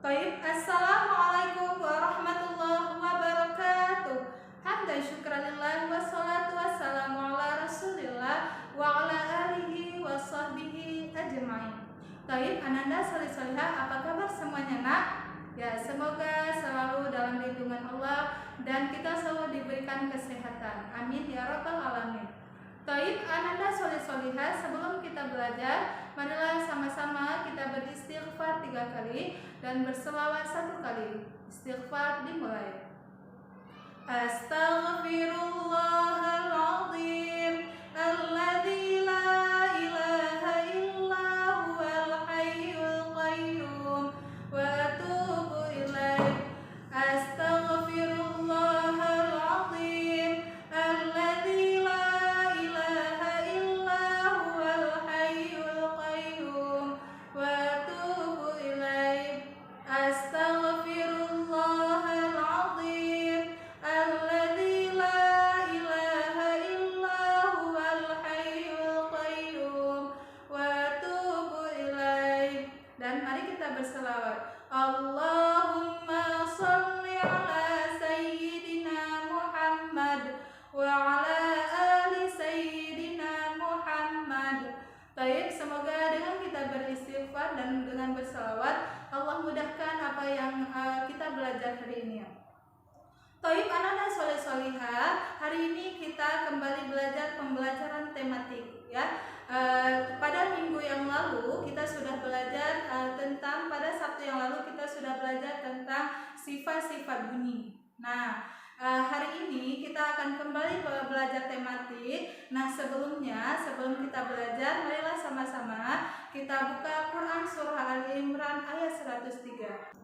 Baik, assalamualaikum warahmatullahi wabarakatuh. Hamdan syukranillah wassalatu wassalamu ala rasulillah wa ala alihi wa sahbihi ajma'in. Baik, ananda solih-solihah, apa kabar semuanya nak? Ya, semoga selalu dalam lindungan Allah dan kita selalu diberikan kesehatan. Amin ya rabbal alamin. Baik, ananda solih-solihah, sebelum kita belajar, marilah sama-sama kita beristighfar 3 kali dan berselawat 1 kali. Istighfar dimulai. Astaghfirullahaladzim alladzi la ilaha illa huwal hayyul qayyum wa atubu ilaih. Astaghfirullahaladzim alladzi la ilaha illa huwal hayyul qayyum wa atubu ilaih. Astaghfirullahaladzim alladzi la ilaha illa huwal hayyul qayyum wa atubu ilaih. Dan mari kita berselawat. Allahumma sholli ala sayyidina Muhammad wa ala ali sayyidina Muhammad. Baik, semoga dengan kita beristighfar dan dengan berselawat Allah mudahkan apa yang kita belajar hari ini. Taib anak-anak soleh-solihah, hari ini kita kembali belajar pembelajaran tematik ya. Pada minggu yang lalu kita sudah belajar tentang, pada Sabtu yang lalu kita sudah belajar tentang sifat-sifat bunyi. Nah, hari ini kita akan kembali belajar tematik. Nah, sebelum kita belajar, marilah sama-sama kita buka Quran surah Ali Imran ayat 103.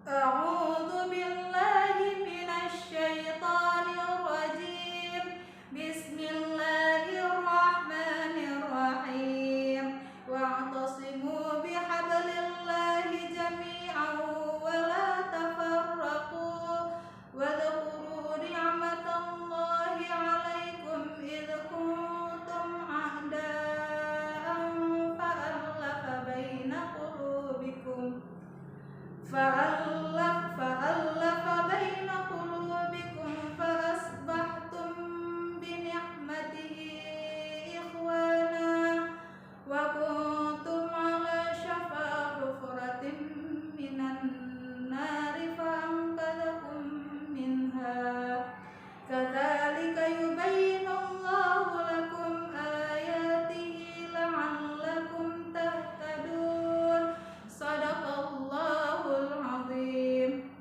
A'udzu billahi minasy syaithanir rajim. Bismillahirrahmanirrahim. Wa'tasimu bihablillahi jami'an wa la tafarraqu. Wadhkuru ni'matallahi 'alaikum idh kuntum a'da'an fa'alafa baina qulubikum فأصبحتم بنعمته إخوانا وكنتم على شفا حفرة من النار فأنقذكم منها كذلك يبين الله لكم آياته لعلكم تهتدون. Sadaqallahul azim.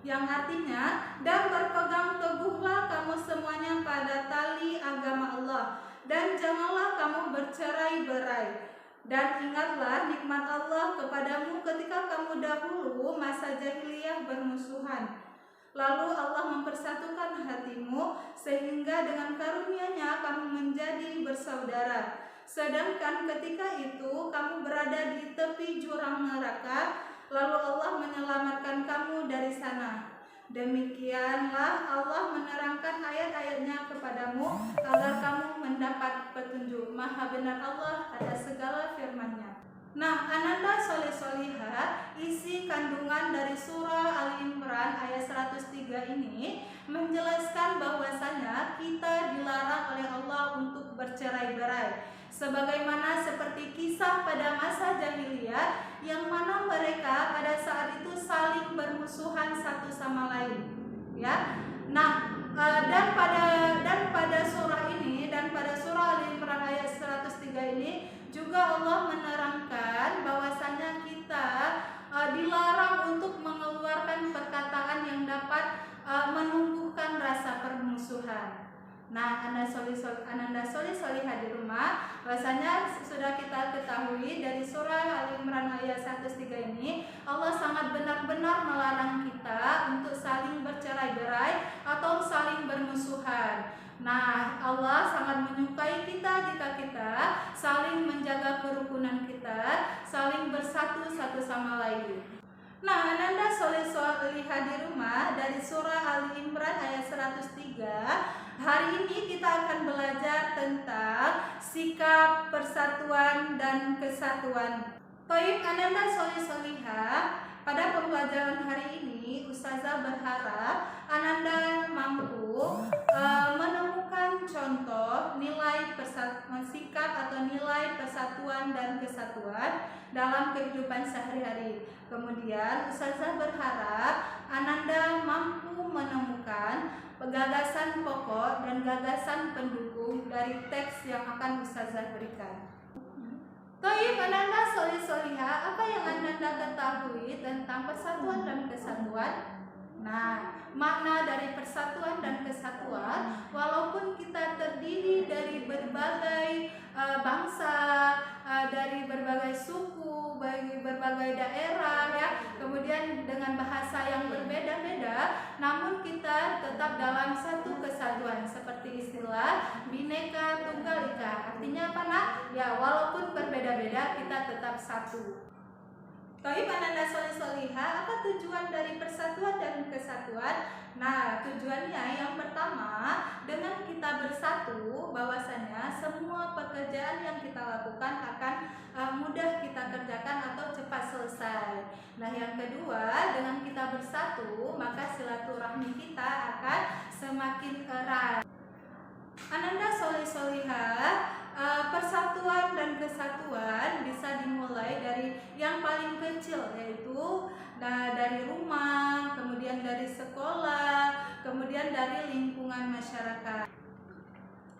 Yang artinya, dan berpegang teguhlah kamu semuanya pada tali agama Allah, dan janganlah kamu bercerai-berai. Dan ingatlah nikmat Allah kepadamu ketika kamu dahulu masa jahiliyah bermusuhan. Lalu Allah mempersatukan hatimu sehingga dengan karunia-Nya kamu menjadi bersaudara. Sedangkan ketika itu kamu berada di tepi jurang neraka, lalu Allah menyelamatkan kamu dari sana. Demikianlah Allah menerangkan ayat-ayat-Nya kepadamu agar kamu mendapat petunjuk. Maha benar Allah atas segala firman-Nya. Nah, ananda soleh-solihah, isi kandungan dari surah Ali Imran ayat 103 ini menjelaskan bahwasanya kita dilarang oleh Allah untuk bercerai-berai, sebagaimana seperti kisah pada masa jahiliyah yang mana mereka pada saat itu saling bermusuhan satu sama lain ya. Nah, dan pada surah ini dan pada surah Ali Imran ayat 103 ini juga Allah menerangkan bahwasanya kita dilarang untuk mengeluarkan perkataan yang dapat menumbuhkan rasa permusuhan. Nah, ananda solih-solihah di rumah, bahwasanya sudah kita ketahui dari surah Ali Imran ayat 103 ini, Allah sangat benar-benar melarang kita untuk saling bercerai-berai atau saling bermusuhan. Nah, Allah sangat menyukai kita jika kita saling menjaga kerukunan kita, saling bersatu satu sama lain. Nah, ananda soleh-solihah di rumah, dari surah Ali Imran ayat 103, hari ini kita akan belajar tentang sikap persatuan dan kesatuan. Baik, ananda soleh-solihah, pembelajaran hari ini, Ustazah berharap Ananda mampu menemukan contoh nilai sikap atau nilai persatuan dan kesatuan dalam kehidupan sehari-hari. Kemudian Ustazah berharap Ananda mampu menemukan gagasan pokok dan gagasan pendukung dari teks yang akan Ustazah berikan. Taib Ananda solih-solihah, apa yang Ananda ketahui tentang persatuan dan kesatuan? Nah, makna dari persatuan dan kesatuan, walaupun kita terdiri dari berbagai bangsa, dari berbagai suku, berbagai daerah ya, kemudian dengan bahasa yang berbeda-beda, namun kita tetap dalam satu kesatuan, seperti istilah Bhinneka Tunggal Ika. Artinya apa nak? Ya, walaupun berbeda-beda kita tetap satu. Taib Ananda solih-solihah, apa tujuan dari persatuan dan kesatuan? Nah, tujuannya yang pertama, dengan kita bersatu, bahwasanya semua pekerjaan yang kita lakukan akan mudah kita kerjakan atau cepat selesai. Nah, yang kedua, dengan kita bersatu, maka silaturahmi kita akan semakin erat. Ananda solih-solihah, persatuan dan kesatuan bisa dimulai dari yang paling kecil, yaitu dari rumah, kemudian dari sekolah, kemudian dari lingkungan masyarakat.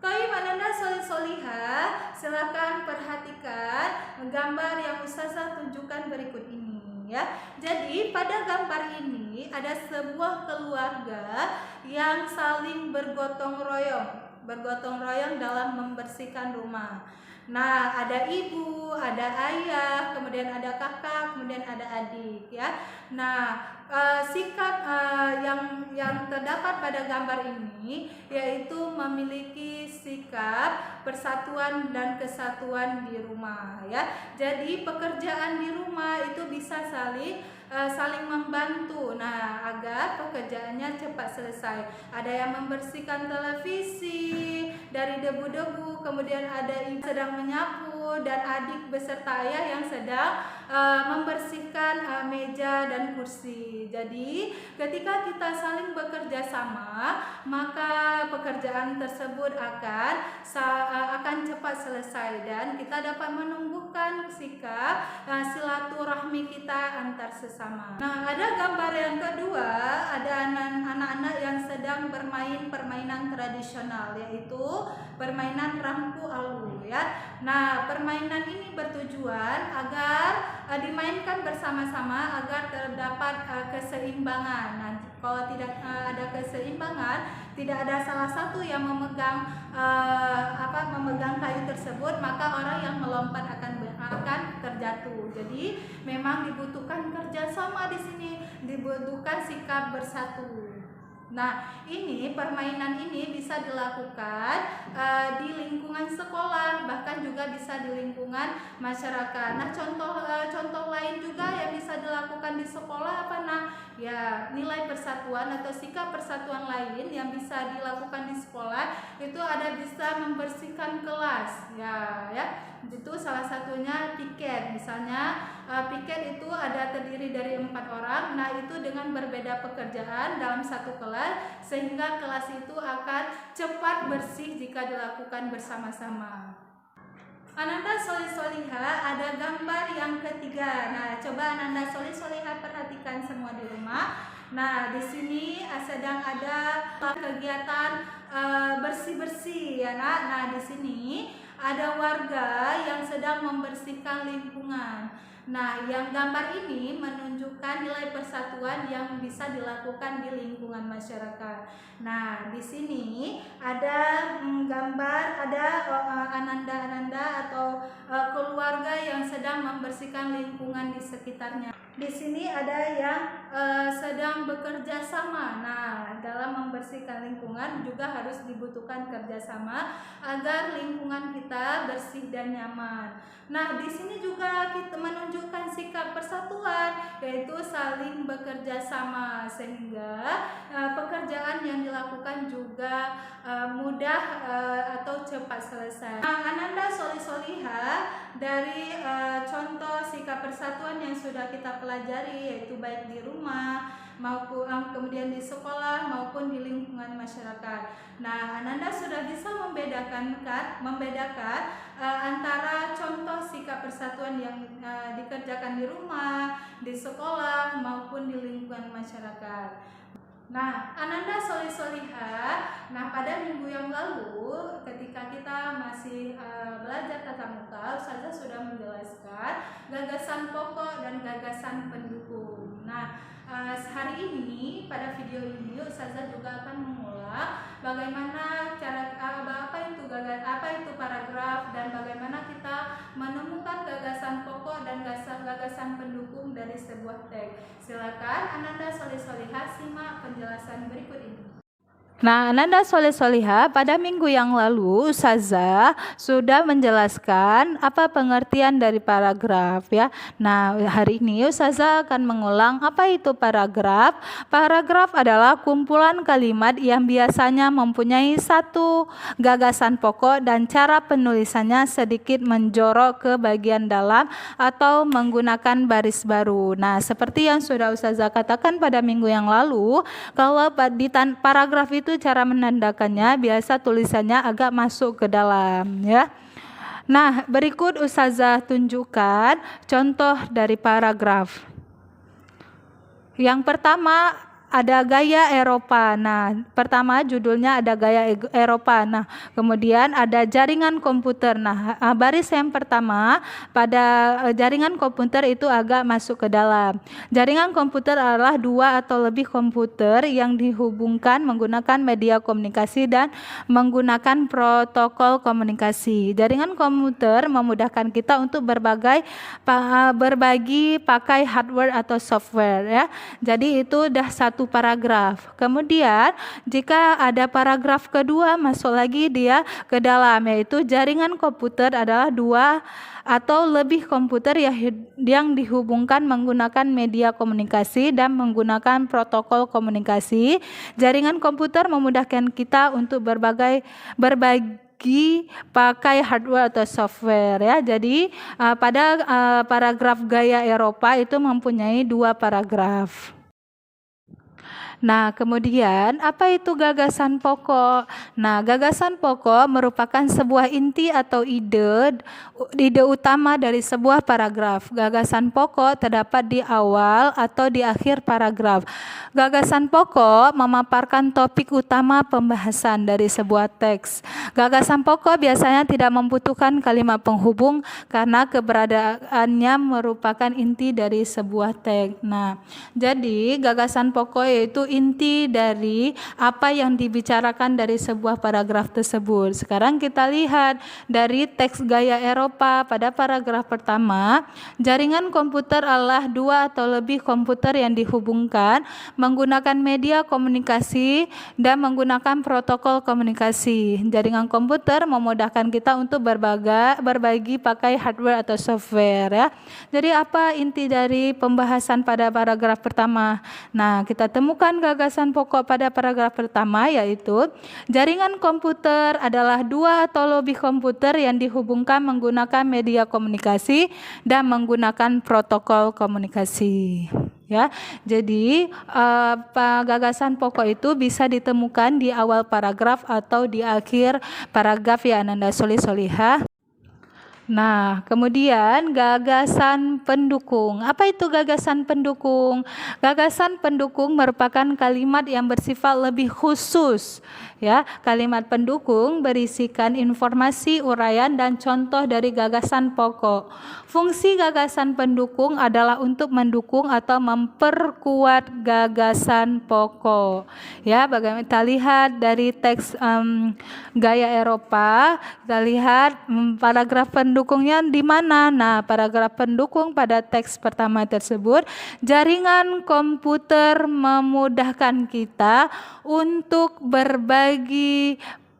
Taib Ananda solih-solihah, silakan perhatikan gambar yang Ustazah tunjukkan berikut ini ya. Jadi pada gambar ini ada sebuah keluarga yang saling bergotong royong dalam membersihkan rumah. Nah, ada ibu, ada ayah, kemudian ada kakak, kemudian ada adik ya. Nah, sikap yang terdapat pada gambar ini yaitu memiliki sikap persatuan dan kesatuan di rumah ya. Jadi pekerjaan di rumah itu bisa saling membantu. Nah, agar pekerjaannya cepat selesai. Ada yang membersihkan televisi dari debu-debu, kemudian ada ibu sedang menyapu dan adik beserta ayah yang sedang membersihkan meja dan kursi. Jadi, ketika kita saling bekerja sama, maka pekerjaan tersebut akan cepat selesai dan kita dapat menumbuhkan sikap silaturahmi kita antar sesama. Nah, ada gambar yang kedua, ada anak-anak yang sedang bermain permainan tradisional, yaitu permainan rampu alu ya. Nah, permainan ini bertujuan agar dimainkan bersama-sama agar terdapat keseimbangan. Nah, kalau tidak ada keseimbangan, tidak ada salah satu yang memegang kayu tersebut, maka orang yang melompat akan terjatuh. Jadi memang dibutuhkan kerjasama di sini, dibutuhkan sikap bersatu. Nah, ini permainan ini bisa dilakukan di lingkungan sekolah, bahkan juga bisa di lingkungan masyarakat. Nah, contoh lain juga yang bisa dilakukan di sekolah apa nah? Ya, nilai persatuan atau sikap persatuan lain yang bisa dilakukan di sekolah itu ada bisa membersihkan kelas. Ya. Itu salah satunya piket. Misalnya piket itu ada terdiri dari 4 orang. Nah, itu dengan berbeda pekerjaan dalam satu kelas sehingga kelas itu akan cepat bersih jika dilakukan bersama-sama. Ananda solih-solihah, ada gambar yang ketiga. Nah, coba Ananda solih-solihah perhatikan semua di rumah. Nah, di sini sedang ada kegiatan bersih-bersih ya, Nak. Nah, di sini ada warga yang sedang membersihkan lingkungan. Nah, yang gambar ini menunjukkan nilai persatuan yang bisa dilakukan di lingkungan masyarakat. Nah, di sini ada gambar ada ananda-ananda atau keluarga yang sedang membersihkan lingkungan di sekitarnya. Di sini ada yang sedang bekerja sama. Nah, dalam membersihkan lingkungan juga harus dibutuhkan kerjasama agar lingkungan kita bersih dan nyaman. Nah, di sini juga kita menunjukkan sikap persatuan, yaitu yaitu saling bekerja sama sehingga pekerjaan yang dilakukan juga mudah atau cepat selesai. Ananda Solih-Soliha, dari contoh sikap persatuan yang sudah kita pelajari, yaitu baik di rumah maupun kemudian di sekolah maupun di lingkungan masyarakat. Nah, Ananda sudah bisa membedakan antara contoh sikap persatuan yang dikerjakan di rumah, di sekolah maupun di lingkungan masyarakat. Nah, Ananda Solih-Soliha, pada minggu yang lalu ketika kita masih belajar tatap muka, Ustazah sudah menjelaskan gagasan pokok dan gagasan pendukung. Nah, hari ini pada video ini Ustazah juga akan mengulang bagaimana cara apa itu paragraf dan bagaimana kita menemukan gagasan pokok dan gagasan pendukung dari sebuah teks. Silakan Ananda Solih-Soliha simak penjelasan berikut ini. Nah, Ananda Solih-Soliha, pada minggu yang lalu Ustazah sudah menjelaskan apa pengertian dari paragraf ya. Nah, hari ini Ustazah akan mengulang apa itu paragraf. Paragraf adalah kumpulan kalimat yang biasanya mempunyai satu gagasan pokok dan cara penulisannya sedikit menjorok ke bagian dalam atau menggunakan baris baru. Nah, seperti yang sudah Ustazah katakan pada minggu yang lalu, kalau di paragraf itu cara menandakannya biasa tulisannya agak masuk ke dalam ya. Nah, berikut Ustazah tunjukkan contoh dari paragraf. Yang pertama ada gaya Eropa. Nah, pertama judulnya ada gaya Eropa. Nah, kemudian ada jaringan komputer. Nah, baris yang pertama pada jaringan komputer itu agak masuk ke dalam. Jaringan komputer adalah dua atau lebih komputer yang dihubungkan menggunakan media komunikasi dan menggunakan protokol komunikasi. Jaringan komputer memudahkan kita untuk berbagi pakai hardware atau software ya. Jadi itu dah satu paragraf. Kemudian jika ada paragraf kedua masuk lagi dia ke dalam, yaitu jaringan komputer adalah dua atau lebih komputer yang dihubungkan menggunakan media komunikasi dan menggunakan protokol komunikasi. Jaringan komputer memudahkan kita untuk berbagi pakai hardware atau software ya. Jadi pada paragraf gaya Eropa itu mempunyai dua paragraf. Nah, kemudian apa itu gagasan pokok? Nah, gagasan pokok merupakan sebuah inti atau ide utama dari sebuah paragraf. Gagasan pokok terdapat di awal atau di akhir paragraf. Gagasan pokok memaparkan topik utama pembahasan dari sebuah teks. Gagasan pokok biasanya tidak membutuhkan kalimat penghubung karena keberadaannya merupakan inti dari sebuah teks. Nah, jadi gagasan pokok yaitu inti dari apa yang dibicarakan dari sebuah paragraf tersebut. Sekarang kita lihat dari teks gaya Eropa pada paragraf pertama, jaringan komputer adalah dua atau lebih komputer yang dihubungkan menggunakan media komunikasi dan menggunakan protokol komunikasi. Jaringan komputer memudahkan kita untuk berbagi pakai hardware atau software ya. Jadi apa inti dari pembahasan pada paragraf pertama? Nah, kita temukan gagasan pokok pada paragraf pertama yaitu jaringan komputer adalah dua atau lebih komputer yang dihubungkan menggunakan media komunikasi dan menggunakan protokol komunikasi. Ya, jadi gagasan pokok itu bisa ditemukan di awal paragraf atau di akhir paragraf ya Ananda Solih-Soliha. Nah, kemudian gagasan pendukung. Apa itu gagasan pendukung? Gagasan pendukung merupakan kalimat yang bersifat lebih khusus. Ya, kalimat pendukung berisikan informasi, uraian dan contoh dari gagasan pokok. Fungsi gagasan pendukung adalah untuk mendukung atau memperkuat gagasan pokok. Ya, bagaimana kita lihat dari teks gaya Eropa, kita lihat paragraf pendukungnya di mana? Nah, paragraf pendukung pada teks pertama tersebut, jaringan komputer memudahkan kita untuk berbagi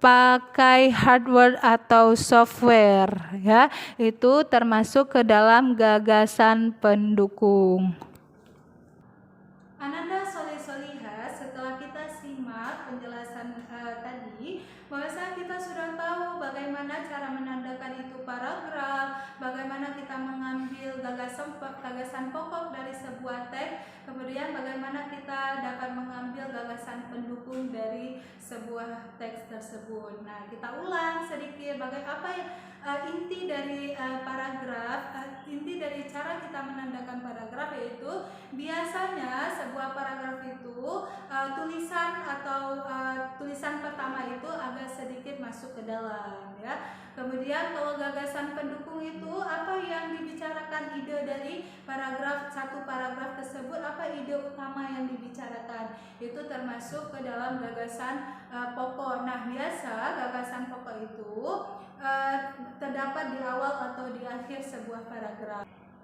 pakai hardware atau software ya. Itu termasuk ke dalam gagasan pendukung. tadi, bahwasanya kita sudah tahu bagaimana cara menandakan itu paragraf, bagaimana kita mengambil gagasan pokok dari sebuah teks, kemudian bagaimana kita dapat mengambil gagasan pendukung dari sebuah teks tersebut. Nah, kita ulang sedikit apa ya inti dari paragraf, inti dari cara kita menandakan paragraf, yaitu biasanya sebuah paragraf itu tulisan atau tulisan pertama itu agak sedikit masuk ke dalam, ya. Kemudian kalau gagasan pendukung itu apa yang dibicarakan, ide dari satu paragraf tersebut, apa ide utama yang dibicarakan, itu termasuk ke dalam gagasan pokok. Nah, biasa gagasan pokok itu terdapat di awal atau di akhir sebuah paragraf.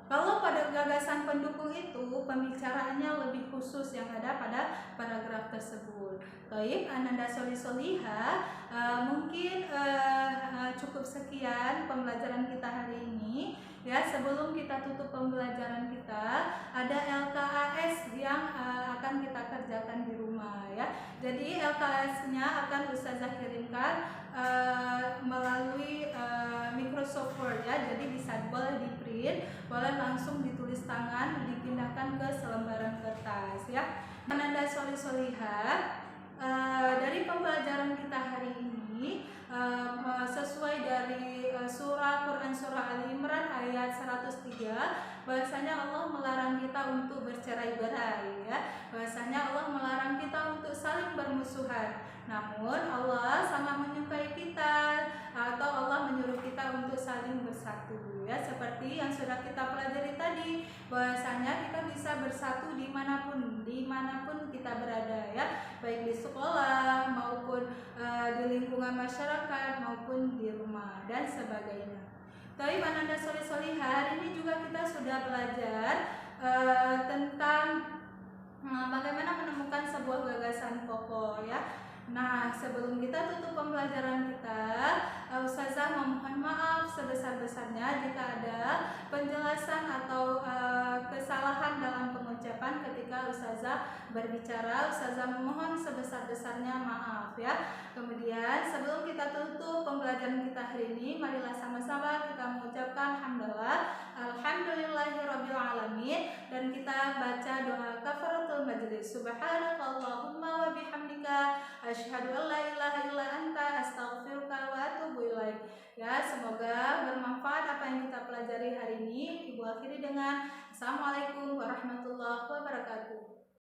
Kalau pada gagasan pendukung itu pembicaraannya lebih khusus yang ada pada paragraf tersebut. Baik, Ananda Soliha, mungkin cukup sekian pembelajaran kita hari ini. Ya, sebelum kita tutup pembelajaran kita, ada LKAS yang akan kita kerjakan di rumah, ya. Jadi LKAS-nya akan Ustazah kirimkan melalui Microsoft Word, ya. Jadi boleh di print, boleh langsung ditulis tangan, dipindahkan ke selembaran kertas, ya. Ananda Soliha, dari pembelajaran kita hari ini sesuai dari Quran surah Ali Imran ayat 103, bahwasanya Allah melarang kita untuk bercerai-berai, ya. Bahwasanya Allah melarang kita untuk saling bermusuhan. Namun Allah sangat menyukai kita, atau Allah menyuruh kita untuk saling bersatu, ya. Seperti yang sudah kita pelajari tadi, bahwasanya kita bisa bersatu dimanapun kita berada, ya. Baik di sekolah maupun di lingkungan masyarakat maupun di rumah dan sebagainya. Tapi Ananda Soliha, hari ini juga kita sudah belajar tentang bagaimana menemukan sebuah gagasan pokok, ya. Nah, sebelum kita tutup pembelajaran kita, Ustazah memohon maaf sebesar-besarnya jika ada penjelasan atau kesalahan dalam pengucapan ketika Ustazah berbicara. Ustazah memohon sebesar-besarnya maaf, ya. Kemudian sebelum kita tutup pembelajaran kita hari ini, marilah sama-sama kita mengucapkan alhamdulillahirabbil alamin, dan kita baca doa kafaratul majlis. Subhanakallahumma wa bihamdika asyhadu an la ilaha illa anta astaghfiruka wa atubu ilaik. Ya, semoga bermanfaat apa yang kita pelajari hari ini. Ibu akhiri dengan Assalamualaikum warahmatullahi wabarakatuh.